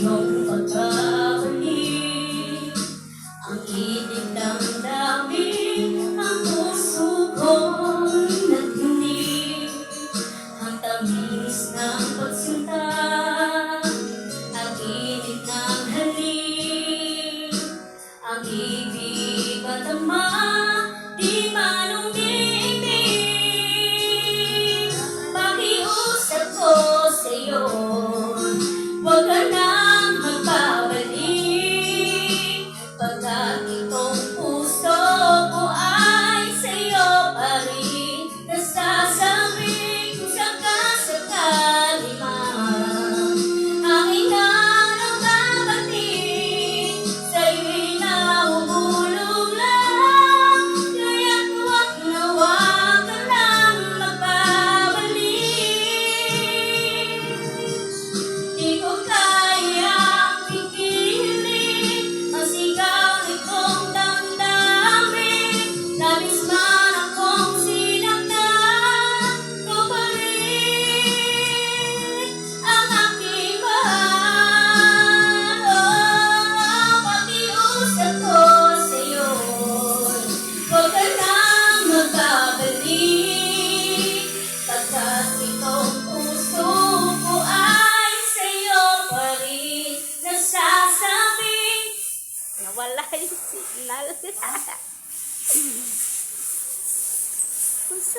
iyong pagbabalik. Ang itig ng damdamin, ang puso kong nagdinig. Ang tamis ng pagsinta, ang init ng halik. Ang ibig matama, di man umiibig. Pakiusap ko sa'yo, huwag ka nang magbabalik. Pagkat itong puso ko ay sa'yo pa rin nasasabing kung sakasakali man. Aking nagbabatik, sa'yo'y nahuhulog lang. Kaya't huwag na huwag ka nang magbabalik. Di ko kayang pigilin ang sigaw nitong damdamin. Labis man akong sinaktan, ikaw pa rin ang aking mahal. Pakiusap ko sa'yo, huwag ka nang magbabalik. Pagkat itong puso ko ay sa'yo pa rin nasasabing. Nawala yung signal. Kung sa